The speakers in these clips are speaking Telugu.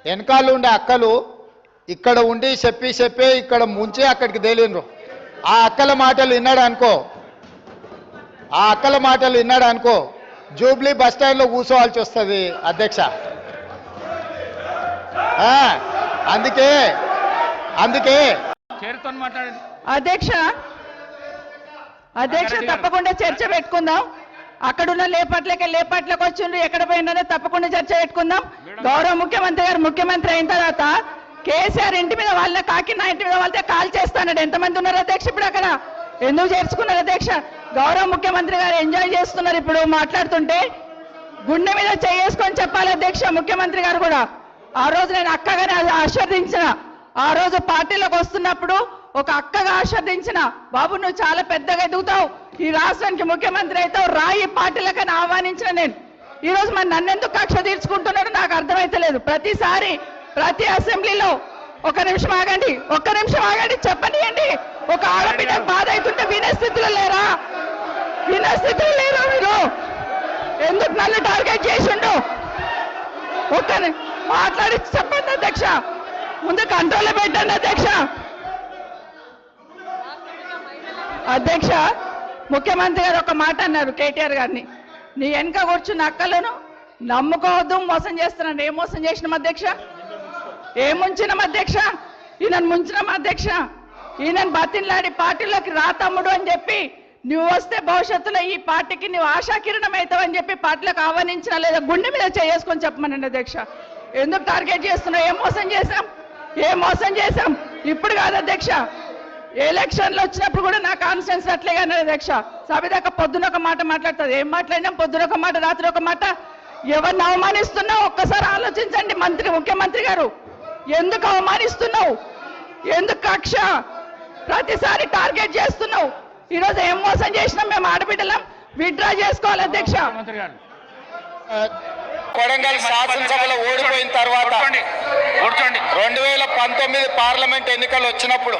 వెనకాల ఉండే అక్కలు ఇక్కడ ఉండి చెప్పి ఇక్కడ ముంచి అక్కడికి తేలినరు. ఆ అక్కల మాటలు విన్నాడు అనుకో జూబ్లీ బస్ స్టాండ్లో కూర్చోవాల్సి వస్తుంది అధ్యక్ష. అందుకే అధ్యక్ష తప్పకుండా చర్చ పెట్టుకుందాం. అక్కడున్న లేపాట్లకు వచ్చిండ్రు, ఎక్కడ పోయిందో తప్పకుండా చర్చ పెట్టుకుందాం. గౌరవ ముఖ్యమంత్రి గారు ముఖ్యమంత్రి అయిన తర్వాత కేసీఆర్ ఇంటి మీద వాళ్ళ కాకి నా ఇంటి మీద వాళ్ళతో కాల్ చేస్తాడు. ఎంతమంది ఉన్నారు అధ్యక్ష ఇప్పుడు అక్కడ? ఎందుకు చేర్చుకున్నారు అధ్యక్ష? గౌరవ ముఖ్యమంత్రి గారు ఎంజాయ్ చేస్తున్నారు. ఇప్పుడు మాట్లాడుతుంటే గుండె మీద చేసుకొని చెప్పాలి అధ్యక్ష. ముఖ్యమంత్రి గారు కూడా ఆ రోజు నేను అక్కగానే ఆశీర్వదించిన, ఆ రోజు పార్టీలోకి వస్తున్నప్పుడు ఒక అక్కగా ఆశీర్వదించిన, బాబు నువ్వు చాలా పెద్దగా ఎదుగుతావు, ఈ రాష్ట్రానికి ముఖ్యమంత్రి అవుతావు, రాయి పార్టీలకని ఆహ్వానించిన నేను. ఈ రోజు మరి నన్నెందుకు కక్ష తీర్చుకుంటున్నాడు నాకు అర్థమైతలేదు. ప్రతిసారి ప్రతి అసెంబ్లీలో ఒక్క నిమిషం ఆగండి చెప్పనియండి. ఒక ఆడబిడ్డ బాధ అవుతుంటే వినే స్థితిలో లేరా? మీరు ఎందుకు నన్ను టార్గెట్ చేసిండు? మాట్లాడి చెప్పండి అధ్యక్ష, ముందు కంట్రోల్లో పెట్టండి అధ్యక్ష. అధ్యక్ష ముఖ్యమంత్రి గారు ఒక మాట అన్నారు కేటీఆర్ గారిని, నీ వెనక కూర్చున్న అక్కలను నమ్ముకోవద్దు, మోసం చేస్తున్నాను. ఏం మోసం చేసినాం అధ్యక్ష? ఏం ముంచినాం అధ్యక్ష? ఈయనను ముంచినాం అధ్యక్ష. ఈయనను బతిన్లాడి పార్టీలోకి రా తమ్ముడు అని చెప్పి, నువ్వు వస్తే భవిష్యత్తులో ఈ పార్టీకి నువ్వు ఆశాకిరణం అవుతావు అని చెప్పి పార్టీలోకి ఆహ్వానించినా లేదా గుండె మీద చేసుకొని చెప్పమనండి అధ్యక్ష. ఎందుకు టార్గెట్ చేస్తున్నావు? ఏం మోసం చేశాం? ఇప్పుడు కాదు అధ్యక్ష, ఎలక్షన్లు వచ్చినప్పుడు కూడా నా కాన్ఫిడెన్స్ అట్లే అన్నారు అధ్యక్ష. సభదాకా పొద్దున ఒక మాట మాట్లాడుతుంది. ఏం మాట్లాడినాం? పొద్దున ఒక మాట, రాత్రి ఒక మాట. ఎవరిని అవమానిస్తున్నావు ఒక్కసారి ఆలోచించండి ముఖ్యమంత్రి గారు. ఎందుకు అవమానిస్తున్నావు? ఎందుకు కక్ష? ప్రతిసారి టార్గెట్ చేస్తున్నావు. ఈరోజు ఏం మోసం చేసినాం? మేము ఆడబిడ్డలం విత్డ్రా చేసుకోవాలి అధ్యక్ష. కొడంగల్ శాసనసభలో ఓడిపోయిన తర్వాత 2019 పార్లమెంట్ ఎన్నికలు వచ్చినప్పుడు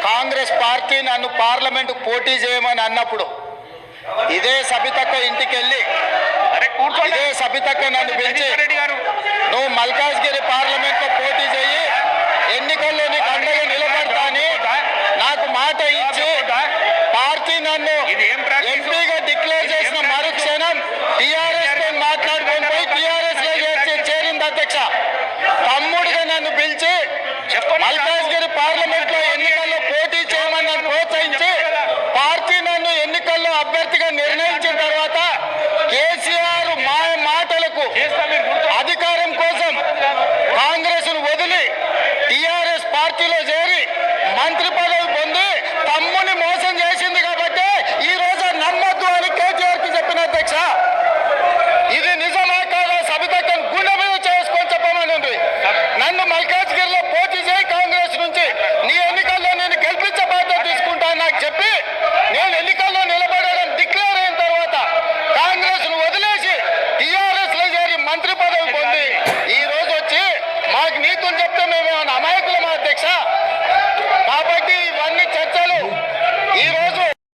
కాంగ్రెస్ పార్టీ నన్ను పార్లమెంట్ పోటీ చేయమని అన్నప్పుడు ఇదే సబితక్క ఇంటికి వెళ్ళి ఇదే సబితక్క నన్ను పిలిచి నువ్వు మల్కాజ్గిరి పార్లమెంట్ లో పోటీ చేయి, ఎన్నికల్లో నీకు అండగా నిలబడతా అని నాకు మాట ఇచ్చి పార్టీ నన్ను ఎంపీగా డిక్లేర్ చేసిన మరుక్షణం టీఆర్ఎస్ తో మాట్లాడుకొని పోయి టీఆర్ఎస్ లో చేరింది అధ్యక్ష. తమ్ముడిగా నన్ను పిలిచి మల్కాజ్గిరి పార్లమెంట్ లో ఎన్నికల్లో పోటీ చేయమని నన్ను ప్రోత్సహించి పార్టీ నన్ను ఎన్నికల్లో అభ్యర్థిగా నిర్ణయించిన తర్వాత కేసీఆర్ మాటలకు అధికారం కోసం కాంగ్రెస్ ను వదిలి టీఆర్ఎస్ పార్టీలో చేరి మంత్రి పదవి పొంది తమ్ముని మోసం చేసింది కాబట్టి ఈ రోజు నమ్మద్దు అని కేటీఆర్ కి చెప్పిన అధ్యక్ష. ఇది నిజమా కాదా? సబితక్కను గుండె మీద చేసుకొని చెప్పమని నన్ను మల్కాజ్గిరిలో పోటీ చేయి కాంగ్రెస్ నుంచి, నీ ఎన్నికల్లో నేను గెలిపించే బాధ్యత తీసుకుంటాను నాకు చెప్పి నేను ఎన్నికల్లో నిలబడడం డిక్లేర్ అయిన తర్వాత కాంగ్రెస్ ను వదిలేసి టీఆర్ఎస్ లో చేరి మంత్రి పదవి పొంది